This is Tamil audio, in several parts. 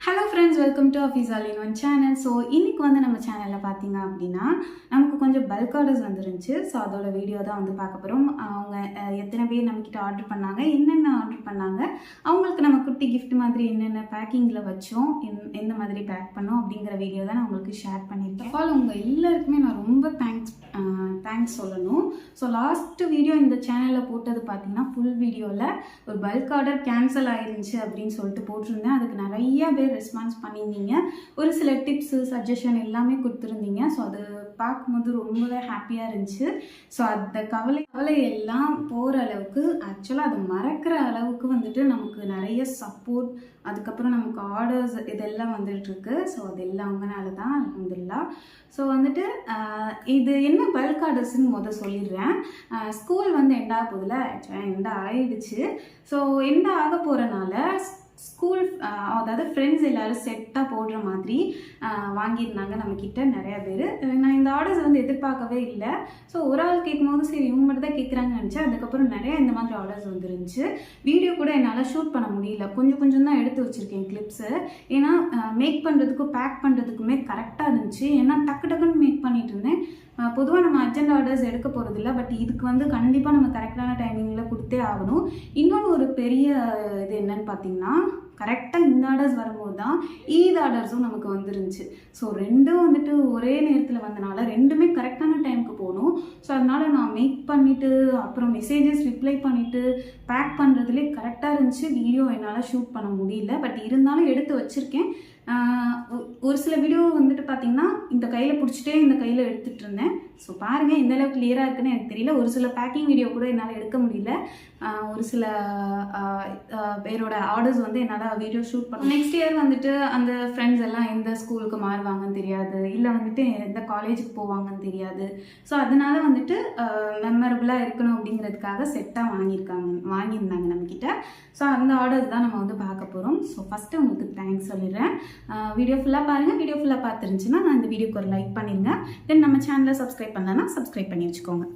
Hello friends, welcome to office all in one channel. So இன்றைக்கி வந்து நம்ம சேனலில் பார்த்தீங்க அப்படின்னா நமக்கு கொஞ்சம் பல்க் ஆர்டர்ஸ் வந்துருந்துச்சு. ஸோ அதோட வீடியோ தான் வந்து பார்க்க போகிறோம். அவங்க எத்தனை பேர் நம்மக்கிட்ட ஆர்டர் பண்ணாங்க, என்னென்ன ஆர்டர் பண்ணாங்க, அவங்களுக்கு நம்ம குட்டி கிஃப்ட் மாதிரி என்னென்ன பேக்கிங்கில் வச்சோம், எந்த மாதிரி பேக் பண்ணோம் அப்படிங்கிற வீடியோ தான் நான் உங்களுக்கு ஷேர் பண்ணியிருக்கேன். ஆல் உங்கள் எல்லாருக்குமே நான் ரொம்ப தேங்க்ஸ் சொல்லணும். ஸோ லாஸ்ட் வீடியோ இந்த சேனலில் போட்டது பார்த்தீங்கன்னா ஃபுல் வீடியோவில் ஒரு பல்க் ஆர்டர் கேன்சல் ஆயிருந்துச்சு அப்படின்னு சொல்லிட்டு போட்டிருந்தேன். அதுக்கு நிறைய பேர் ரெஸ்பான்ஸ் பண்ணியிருந்தீங்க. ஒரு சில டிப்ஸு சஜஷன் எல்லாமே கொடுத்துருந்தீங்க. ஸோ அது பார்க்கும்போது ரொம்பவே ஹாப்பியாக இருந்துச்சு. ஸோ அந்த கவலை எல்லாம் போகிற அளவுக்கு, ஆக்சுவலாக அதை மறக்கிற அளவுக்கு வந்துட்டு நமக்கு நிறைய சப்போர்ட், அதுக்கப்புறம் நமக்கு ஆர்டர்ஸ் இதெல்லாம் வந்துட்டுருக்கு. ஸோ அது எல்லாம் அவங்கனால தான், அல்ஹம்துலில்லாஹ். ஸோ வந்துட்டு இது என்ன பல்க் ஆர்டர்ஸ்ன்னு சொல்லிடுறேன். ஸ்கூல் வந்து எண்ட் ஆக போதில், ஆக்சுவலாக எண்ட் ஆகிடுச்சு. ஸோ எண்ட் ஆக போகிறனால ஸ்கூல் அதாவது ஃப்ரெண்ட்ஸ் எல்லோரும் செட்டாக போடுற மாதிரி வாங்கியிருந்தாங்க நம்மக்கிட்ட நிறையா பேர். நான் இந்த ஆர்டர்ஸ் வந்து எதிர்பார்க்கவே இல்லை. ஸோ ஒரு ஆள் கேட்கும்போது சரி இவங்க மட்டும் தான் கேட்குறாங்கன்னு நினச்சேன். அதுக்கப்புறம் நிறையா இந்த மாதிரி ஆர்டர்ஸ் வந்துருந்துச்சு. வீடியோ கூட என்னால் ஷூட் பண்ண முடியல, கொஞ்சம் தான் எடுத்து வச்சுருக்கேன் கிளிப்ஸு. ஏன்னா மேக் பண்ணுறதுக்கும் பேக் பண்ணுறதுக்குமே கரெக்டாக இருந்துச்சு. ஏன்னா டக்குன்னு மேக் பண்ணிட்டு இருந்தேன். பொதுவாக நம்ம அர்ஜென்ட் ஆர்டர்ஸ் எடுக்க போகிறதில்ல, பட் இதுக்கு வந்து கண்டிப்பாக நம்ம கரெக்டான டைமிங்கில் கொடுத்தே ஆகணும். இன்னொன்று ஒரு பெரிய இது என்னன்னு பார்த்தீங்கன்னா, கரெக்டாக இந்த ஆர்டர்ஸ் வரும்போது தான் ஈத் ஆர்டர்ஸும் நமக்கு வந்துருந்துச்சு. ஸோ ரெண்டும் வந்துட்டு ஒரே நேரத்தில் வந்தனால ரெண்டுமே கரெக்டான டைமுக்கு போகணும். ஸோ அதனால் நான் மேக் பண்ணிவிட்டு அப்புறம் மெசேஜஸ் ரிப்ளை பண்ணிவிட்டு பேக் பண்ணுறதுலேயே கரெக்டாக இருந்துச்சு. வீடியோ என்னால் ஷூட் பண்ண முடியல, பட் இருந்தாலும் எடுத்து வச்சுருக்கேன். ஒரு சில வீடியோ வந்துட்டு பார்த்தீங்கன்னா இந்த கையில் பிடிச்சிட்டே இந்த கையில் எடுத்துகிட்டு இருந்தேன். ஸோ பாருங்கள் எந்த அளவுக்கு கிளியராக இருக்குன்னு எனக்கு தெரியல. ஒரு சில பேக்கிங் வீடியோ கூட என்னால் எடுக்க முடியல. ஒரு சில பேரோட ஆர்டர்ஸ் வந்து என்னால் வீடியோ ஷூட் பண்ண. நெக்ஸ்ட் இயர் வந்துட்டு அந்த ஃப்ரெண்ட்ஸ் எல்லாம் எந்த ஸ்கூலுக்கு மாறுவாங்கன்னு தெரியாது, இல்லை வந்துட்டு எந்த காலேஜுக்கு போவாங்கன்னு தெரியாது. ஸோ அதனால வந்துட்டு மெமரபுளாக இருக்கணும் அப்படிங்கிறதுக்காக செட்டாக வாங்கியிருந்தாங்க நம்மக்கிட்ட. ஸோ அந்த ஆர்டர்ஸ் தான் நம்ம வந்து பார்க்க போகிறோம். ஸோ ஃபஸ்ட்டு உங்களுக்கு தேங்க்ஸ் சொல்லிடுறேன். வீடியோ ஃபுல்லாக பாருங்கள். வீடியோ ஃபுல்லாக பார்த்துருந்துச்சுன்னா நான் இந்த வீடியோக்கு ஒரு லைக் பண்ணிடுங்க. தென் நம்ம சேனலை சப்ஸ்கிரைப் பண்ணலன்னா சப்ஸ்கிரைப் பண்ணி வச்சுக்கோங்க.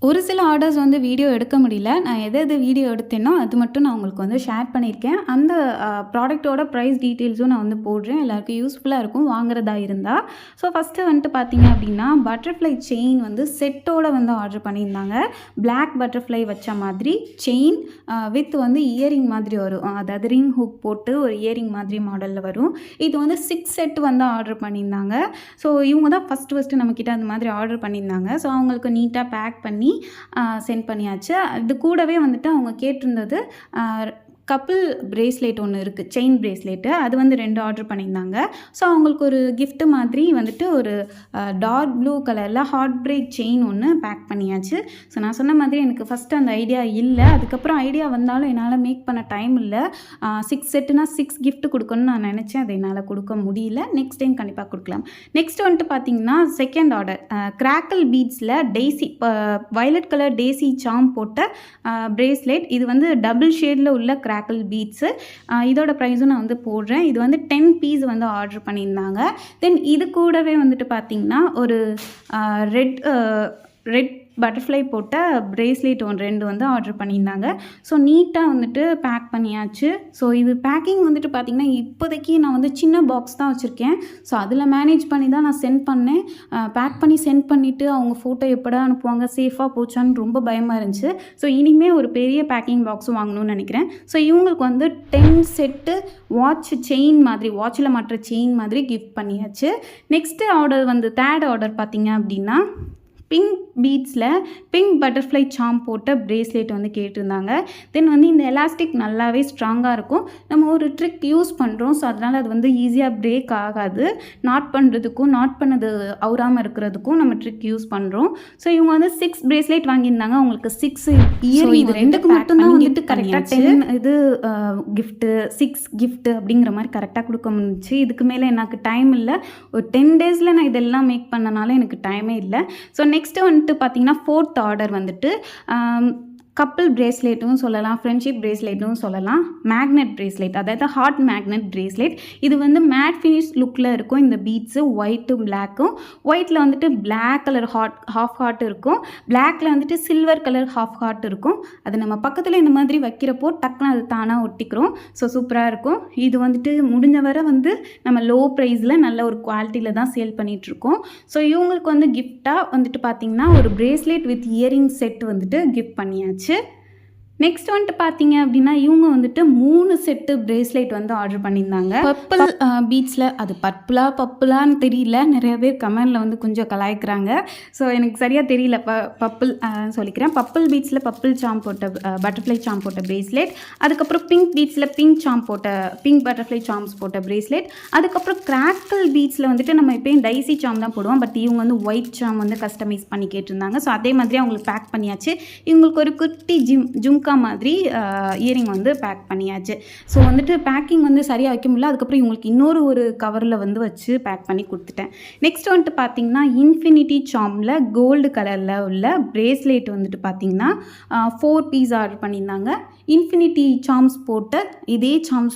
ஒரு சில ஆர்டர்ஸ் வந்து வீடியோ எடுக்க முடியல. நான் எது வீடியோ எடுத்தேனோ அது மட்டும் நான் உங்களுக்கு வந்து ஷேர் பண்ணியிருக்கேன். அந்த ப்ராடக்ட்டோட ப்ரைஸ் டீட்டெயில்ஸும் நான் வந்து போடுறேன், எல்லாருக்கும் யூஸ்ஃபுல்லாக இருக்கும் வாங்குறதா இருந்தால். ஸோ ஃபஸ்ட்டு வந்துட்டு பார்த்தீங்க அப்படின்னா பட்டர்ஃப்ளை செயின் வந்து செட்டோடு வந்து ஆர்டர் பண்ணியிருந்தாங்க. பிளாக் பட்டர்ஃப்ளை வச்ச மாதிரி செயின் வித் வந்து இயரிங் மாதிரி வரும், அதாவது ரிங் ஹூக் போட்டு ஒரு இயரிங் மாதிரி மாடலில் வரும். இது வந்து 6 செட் வந்து ஆர்டர் பண்ணியிருந்தாங்க. ஸோ இவங்க தான் ஃபஸ்ட்டு நம்மக்கிட்ட அந்த மாதிரி ஆர்டர் பண்ணியிருந்தாங்க. ஸோ அவங்களுக்கு நீட்டாக பேக் பண்ணி சென்ட் பண்ணியாச்சு. இது கூடவே வந்துட்டு அவங்க கேட்டிருந்தது கப்பிள் பிரேஸ்லெட் ஒன்று இருக்குது, செயின் பிரேஸ்லெட்டு. அது வந்து 2 ஆர்டர் பண்ணியிருந்தாங்க. ஸோ அவங்களுக்கு ஒரு கிஃப்ட் மாதிரி வந்துட்டு ஒரு டார்க் ப்ளூ கலரில் ஹார்ட் பிரேக் செயின் ஒன்று பேக் பண்ணியாச்சு. ஸோ நான் சொன்ன மாதிரி எனக்கு ஃபஸ்ட்டு அந்த ஐடியா இல்லை. அதுக்கப்புறம் ஐடியா வந்தாலும் என்னால் மேக் பண்ண டைம் இல்லை. 6 செட்டுனா 6 கிஃப்ட் கொடுக்கணும்னு நான் நினச்சேன், அதை என்னால் கொடுக்க முடியல. நெக்ஸ்ட் டைம் கண்டிப்பாக கொடுக்கலாம். நெக்ஸ்ட் வந்துட்டு பார்த்தீங்கன்னா செகண்ட் ஆர்டர் கிராக்கிள் பீட்ஸில் daisy violet colour daisy charm போட்ட பிரேஸ்லெட். இது வந்து டபுள் ஷேடில் உள்ள கிராக்கிள் பீட்ஸு. இதோட ப்ரைஸும் நான் வந்து போடுறேன். இது வந்து 10 பீஸ் வந்து ஆர்டர் பண்ணியிருந்தாங்க. தென் இது கூடவே வந்துட்டு பார்த்திங்கன்னா ஒரு ரெட் பட்டர்ஃப்ளை போட்ட பிரேஸ்லெட் 2 வந்து ஆர்டர் பண்ணியிருந்தாங்க. ஸோ நீட்டாக வந்துட்டு பேக் பண்ணியாச்சு. ஸோ இது பேக்கிங் வந்துட்டு பார்த்திங்கன்னா இப்போதைக்கு நான் வந்து சின்ன பாக்ஸ் தான் வச்சுருக்கேன். ஸோ அதில் மேனேஜ் பண்ணி தான் நான் சென்ட் பண்ணேன். பேக் பண்ணி சென்ட் பண்ணிவிட்டு அவங்க ஃபோட்டோ எப்படா அனுப்புவாங்க, சேஃபாக போச்சான்னு ரொம்ப பயமாக இருந்துச்சு. ஸோ இனிமேல் ஒரு பெரிய பேக்கிங் பாக்ஸும் வாங்கணும்னு நினைக்கிறேன். ஸோ இவங்களுக்கு வந்து 10 செட்டு வாட்ச் செயின் மாதிரி, வாட்சில் மாட்டுற செயின் மாதிரி கிஃப்ட் பண்ணியாச்சு. நெக்ஸ்ட்டு ஆர்டர் வந்து தேர்ட் ஆர்டர் பார்த்திங்க அப்படின்னா பிங்க் பீட்ஸில் பிங்க் பட்டர்ஃப்ளை சாம் போட்ட பிரேஸ்லெட் வந்து கேட்டிருந்தாங்க. தென் வந்து இந்த எலாஸ்டிக் நல்லாவே ஸ்ட்ராங்காக இருக்கும். நம்ம ஒரு ட்ரிக் யூஸ் பண்ணுறோம், ஸோ அதனால் அது வந்து ஈஸியாக பிரேக் ஆகாது. நாட் பண்ணுறதுக்கும் நாட் பண்ணது அவுறாமல் இருக்கிறதுக்கும் நம்ம ட்ரிக் யூஸ் பண்ணுறோம். ஸோ இவங்க வந்து 6 பிரேஸ்லெட் வாங்கியிருந்தாங்க. அவங்களுக்கு 6 இயர் இது 2க்கு மட்டும்தான் வந்துட்டு கரெக்டாக 10 இது கிஃப்ட்டு 6 கிஃப்ட்டு அப்படிங்கிற மாதிரி கரெக்டாக கொடுக்க முடிஞ்சிச்சு. இதுக்கு மேலே எனக்கு டைம் இல்லை. ஒரு 10 டேஸில் நான் இதெல்லாம் மேக் பண்ணனால எனக்கு டைமே இல்லை. ஸோ நெக்ஸ்ட்டு வந்துட்டு பார்த்திங்கன்னா 4th ஆர்டர் வந்துட்டு கப்பிள் பிரேஸ்லெட்டும் சொல்லலாம், ஃப்ரெண்ட்ஷிப் பிரேஸ்லெட்டும் சொல்லலாம். மேக்னெட் பிரேஸ்லெட், அதாவது ஹார்ட் மேக்னெட் பிரேஸ்லெட். இது வந்து மேட் ஃபினிஷ் லுக்கில் இருக்கும். இந்த பீட்ஸு ஒயிட்டும் பிளாக்கும். ஒயிட்டில் வந்துட்டு பிளாக் கலர் ஹாஃப் ஹார்ட் இருக்கும். பிளாக்ல வந்துட்டு சில்வர் கலர் ஹாஃப் ஹார்ட் இருக்கும். அது நம்ம பக்கத்தில் இந்த மாதிரி வைக்கிறப்போ டக்குன்னு அது தானாக ஒட்டிக்கிறோம். ஸோ சூப்பராக இருக்கும். இது வந்துட்டு முடிஞ்ச வரை வந்து நம்ம லோ ப்ரைஸில் நல்ல ஒரு குவாலிட்டியில் தான் சேல் பண்ணிகிட்ருக்கோம். ஸோ இவங்களுக்கு வந்து கிஃப்டாக வந்துட்டு பார்த்திங்கன்னா ஒரு பிரேஸ்லெட் வித் இயரிங் செட் வந்துட்டு கிஃப்ட் பண்ணியாச்சு. நெக்ஸ்ட் வந்துட்டு பார்த்தீங்க அப்படின்னா இவங்க வந்துட்டு 3 செட்டு பிரேஸ்லெட் வந்து ஆர்டர் பண்ணியிருந்தாங்க. பர்பிள் பீட்ஸில், அது பர்பிளான்னு தெரியல, நிறைய பேர் கமெண்டில் வந்து கொஞ்சம் கலாய்க்கிறாங்க. ஸோ எனக்கு சரியாக தெரியல, பர்பிள் சொல்லிக்கிறேன். பர்பிள் பீட்ஸில் பர்பிள் சாம் போட்ட பட்டர்ஃப்ளை சாம் போட்ட பிரேஸ்லெட். அதுக்கப்புறம் பிங்க் பீட்ஸில் பிங்க் பட்டர்ஃப்ளை சாம்ஸ் போட்ட பிரேஸ்லெட். அதுக்கப்புறம் கிராக்கிள் பீட்ஸில் வந்துட்டு நம்ம எப்பயும் டைசி சாம் தான் போடுவோம். பட் இவங்க வந்து ஒயிட் சாம் வந்து கஸ்டமைஸ் பண்ணி கேட்டிருந்தாங்க. ஸோ அதே மாதிரி அவங்களுக்கு பேக் பண்ணியாச்சு. இவங்களுக்கு ஒரு குட்டி ஜும்கா மாதிரி இயரிங் வந்து பேக் பண்ணியாச்சு. ஸோ வந்துட்டு பேக்கிங் வந்து சரியாக வைக்க முடியல. அதுக்கப்புறம் இவங்களுக்கு இன்னொரு கவரில் வந்து வச்சு பேக் பண்ணி கொடுத்துட்டேன். நெக்ஸ்ட் வந்துட்டு பார்த்தீங்கன்னா இன்ஃபினிட்டி சாமில் கோல்டு கலரில் உள்ள பிரேஸ்லெட் வந்துட்டு பார்த்தீங்கன்னா 4 பீஸ் ஆர்டர் பண்ணியிருந்தாங்க. இன்ஃபினிட்டி சாம்ஸ்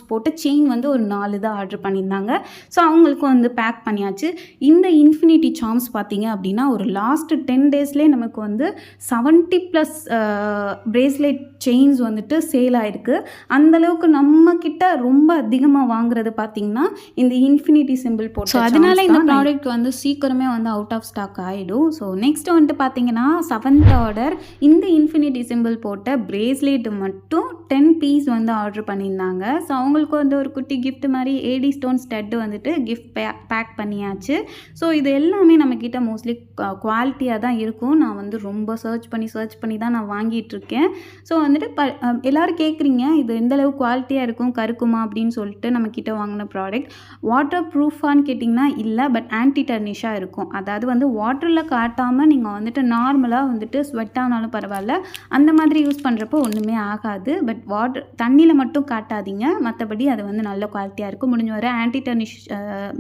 போட்ட செயின் வந்து ஒரு 4 தான் ஆர்டர் பண்ணியிருந்தாங்க. ஸோ அவங்களுக்கும் வந்து பேக் பண்ணியாச்சு. இந்த இன்ஃபினிட்டி சாம்ஸ் பார்த்தீங்க அப்படின்னா ஒரு லாஸ்ட் 10 டேஸ்லேயே நமக்கு வந்து 70+ பிரேஸ்லெட் செயின்ஸ் வந்துட்டு சேல் ஆகிருக்கு. அந்தளவுக்கு நம்மக்கிட்ட ரொம்ப அதிகமாக வாங்குறது பார்த்திங்கன்னா இந்த இன்ஃபினிட்டி சிம்பிள் போட்டு. ஸோ அதனால இந்த ப்ராடக்ட் வந்து சீக்கிரமே வந்து அவுட் ஆஃப் ஸ்டாக் ஆகிடும். ஸோ நெக்ஸ்ட் வந்துட்டு பார்த்திங்கன்னா 7th ஆர்டர் இந்த இன்ஃபினிட்டி சிம்பிள் போட்ட பிரேஸ்லெட் மட்டும் 10 பீஸ் வந்து ஆர்டர் பண்ணியிருந்தாங்க. ஸோ அவங்களுக்கு வந்து ஒரு குட்டி கிஃப்ட் மாதிரி ஏடி ஸ்டோன் ஸ்டட்டு வந்துட்டு கிஃப்ட் பேக் பண்ணியாச்சு. ஸோ இது எல்லாமே நம்மக்கிட்ட மோஸ்ட்லி குவாலிட்டியாக தான் இருக்கும். நான் வந்து ரொம்ப சர்ச் பண்ணி தான் நான் வாங்கிட்டுருக்கேன். ஸோ வந்துட்டு எல்லோரும் கேட்குறீங்க இது எந்தளவு குவாலிட்டியாக இருக்கும், கருக்குமா அப்படின்னு சொல்லிட்டு நம்மக்கிட்ட வாங்கின ப்ராடக்ட். வாட்டர் ப்ரூஃபான்னு கேட்டிங்கன்னா இல்லை, பட் ஆன்டி டர்னிஷாக இருக்கும். அதாவது வந்து வாட்டரில் காட்டாமல் நீங்கள் வந்துட்டு நார்மலாக வந்துட்டு ஸ்வெட் ஆனாலும் பரவாயில்ல, அந்த மாதிரி யூஸ் பண்ணுறப்போ ஒன்றுமே ஆகாது. பட் தண்ணியில் மட்டும் காட்டாதீங்க, மற்றபடி அது வந்து நல்ல குவாலிட்டியாக இருக்கும். முடிஞ்ச வரை ஆன்டி டர்னிஷ்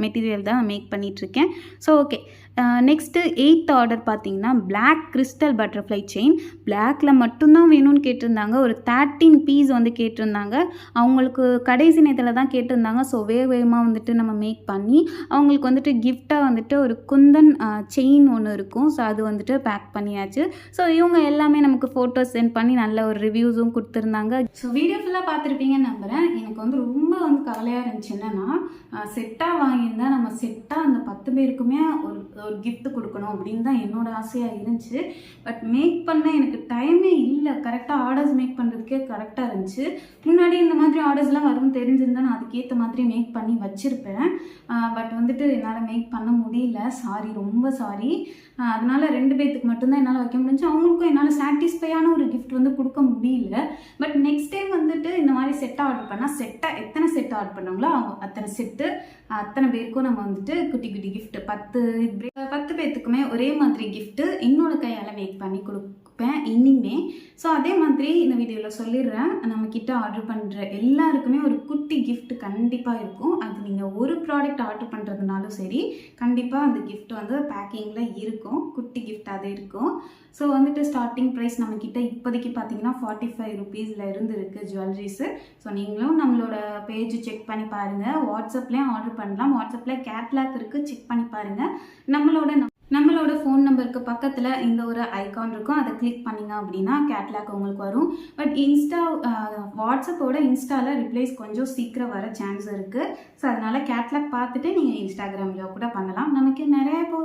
மெட்டீரியல் தான் மேக் பண்ணிகிட்ருக்கேன். So okay, next 8th order பார்த்தீங்கன்னா பிளாக் கிறிஸ்டல் பட்டர்ஃப்ளை செயின். பிளாக்ல மட்டும்தான் வேணும்னு கேட்டிருந்தாங்க. ஒரு 13 பீஸ் வந்து கேட்டிருந்தாங்க. அவங்களுக்கு கடைசி நேரத்தில் தான் கேட்டிருந்தாங்க. ஸோ வேகமாக வந்துட்டு நம்ம மேக் பண்ணி அவங்களுக்கு வந்துட்டு கிஃப்டாக வந்துட்டு ஒரு குந்தன் செயின் ஒன்று இருக்கும். ஸோ அது வந்துட்டு பேக் பண்ணியாச்சு. ஸோ இவங்க எல்லாமே நமக்கு ஃபோட்டோஸ் சென்ட் பண்ணி நல்ல ஒரு ரிவ்யூஸும் கொடுத்துருந்தாங்க. ஸோ வீடியோ ஃபுல்லாக பார்த்துருப்பீங்கன்னு நம்புகிறேன். எனக்கு வந்து ரொம்ப வந்து கவலையாக இருந்துச்சு. என்னென்னா செட்டாக வாங்கியிருந்தால் நம்ம செட்டாக அந்த 10 பேருக்குமே ஒரு கிஃப்ட் கொடுக்கணும் அப்படின்னு தான் என்னோட ஆசையாக இருந்துச்சு. பட் மேக் பண்ண எனக்கு டைமே இல்லை. கரெக்டாக ஆர்டர்ஸ் மேக் பண்ணுறதுக்கே கரெக்டாக இருந்துச்சு. முன்னாடி இந்த மாதிரி ஆர்டர்ஸ்லாம் வரும்னு தெரிஞ்சிருந்தால் நான் அதுக்கேற்ற மாதிரி மேக் பண்ணி வச்சுருப்பேன். பட் வந்துட்டு என்னால் மேக் பண்ண முடியல. சாரி, ரொம்ப சாரி. அதனால் 2 பேர்த்துக்கு மட்டும்தான் என்னால் வைக்க முடிஞ்சு. அவங்களுக்கும் என்னால் சாட்டிஸ்ஃபையான ஒரு கிஃப்ட் வந்து கொடுக்க முடியல. பட் நெக்ஸ்ட் டைம் வந்துட்டு இந்த மாதிரி செட்டாக ஆர்டர் பண்ணால் எத்தனை செட் ஆர்டர் பண்ணாங்களோ அத்தனை செட்டு அத்தனை பேருக்கும் நம்ம வந்துட்டு குட்டி குட்டி கிஃப்ட் 10 பேர்த்துக்குமே ஒரே மாதிரி கிஃப்ட்டு என்னோட கையால் மேக் பண்ணி கொடுப்பேன் இனிமே. ஸோ அதே மாதிரி இந்த வீடியோவில் சொல்லிடுறேன், நம்மக்கிட்ட ஆர்டர் பண்ணுற எல்லாருக்குமே ஒரு குட்டி கிஃப்ட் கண்டிப்பாக இருக்கும். அது நீங்கள் ஒரு ப்ராடக்ட் ஆர்டர் பண்ணுறதுனாலும் சரி, கண்டிப்பாக அந்த கிஃப்ட் வந்து பேக்கிங்கில் இருக்கும். குட்டி கிஃப்ட் அது இருக்கும். ஸோ வந்துட்டு ஸ்டார்டிங் ப்ரைஸ் நம்மக்கிட்ட இப்போதைக்கு பார்த்தீங்கன்னா 45 ருபீஸில் இருந்து இருக்குது ஜுவல்லரிஸு. ஸோ நீங்களும் நம்மளோட பேஜ் செக் பண்ணி பாருங்கள். வாட்ஸ்அப்லேயும் ஆர்டர் பண்ணலாம். வாட்ஸ்அப்பில் கேட்லாக் இருக்குது, செக் பண்ணி பாருங்கள். நம்மளோட ஃபோன் நம்பருக்கு பக்கத்தில் இந்த ஒரு ஐகான் இருக்கும், அதை கிளிக் பண்ணிங்க அப்படின்னா கேட்லாக் உங்களுக்கு வரும். பட் வாட்ஸ்அப்போட இன்ஸ்டாவில் ரிப்ளைஸ் கொஞ்சம் சீக்கிரம் வர சான்ஸ் இருக்குது. ஸோ அதனால் கேட்லாக் பார்த்துட்டு நீங்கள் இன்ஸ்டாகிராமில் கூட பண்ணலாம். நமக்கு நிறைய இப்போ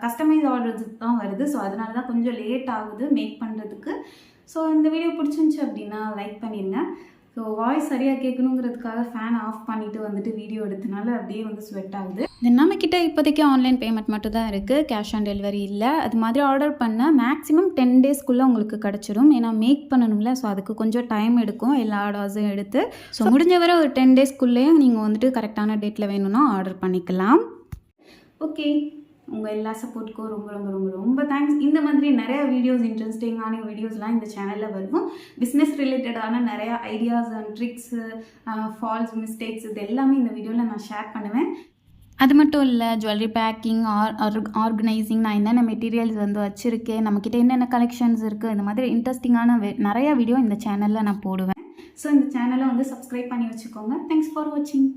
கஸ்டமைஸ் ஆர்டர்ஸ் தான் வருது. ஸோ அதனால தான் கொஞ்சம் லேட் ஆகுது மேக் பண்ணுறதுக்கு. ஸோ இந்த வீடியோ பிடிச்சிருந்துச்சி அப்படின்னா லைக் பண்ணிடுங்க. ஸோ வாய்ஸ் சரியாக கேட்கணுங்கிறதுக்காக ஃபேன் ஆஃப் பண்ணிவிட்டு வந்துட்டு வீடியோ எடுத்தனால அப்படியே வந்து ஸ்வெட் ஆகுது. நம்மக்கிட்ட இப்போதைக்கு ஆன்லைன் பேமெண்ட் மட்டும் தான் இருக்குது, கேஷ் ஆன் டெலிவரி இல்லை. அது மாதிரி ஆர்டர் பண்ணால் மேக்ஸிமம் 10 டேஸ்க்குள்ளே உங்களுக்கு கிடச்சிடும். ஏன்னா மேக் பண்ணணும்ல, ஸோ அதுக்கு கொஞ்சம் டைம் எடுக்கும் எல்லா ஆர்டர்ஸும் எடுத்து. ஸோ முடிஞ்ச வரை ஒரு 10 டேஸ்க்குள்ளேயே நீங்கள் வந்துட்டு கரெக்டான டேட்டில் வேணும்னா ஆர்டர் பண்ணிக்கலாம். ஓகே, உங்கள் எல்லா சப்போர்ட்டுக்கும் ரொம்ப ரொம்ப ரொம்ப ரொம்ப தேங்க்ஸ். இந்த மாதிரி நிறையா வீடியோஸ், இன்ட்ரெஸ்டிங்கான வீடியோஸ்லாம் இந்த சேனலில் வரும். பிஸ்னஸ் ரிலேட்டடான நிறையா ideas and tricks, falls, mistakes இது எல்லாமே இந்த வீடியோவில் நான் ஷேர் பண்ணுவேன். அது மட்டும் இல்லை, ஜுவல்லரி பேக்கிங், ஆர்கனைசிங், நான் என்னென்ன மெட்டீரியல்ஸ் வந்து வச்சுருக்கேன், நம்மக்கிட்ட என்னென்ன கலெக்ஷன்ஸ் இருக்குது, இந்த மாதிரி இன்ட்ரெஸ்டிங்கான நிறையா வீடியோ இந்த சேனலில் நான் போடுவேன். ஸோ இந்த சேனலை வந்து சப்ஸ்கிரைப் பண்ணி வச்சுக்கோங்க. தேங்க்ஸ் ஃபார் வாட்சிங்.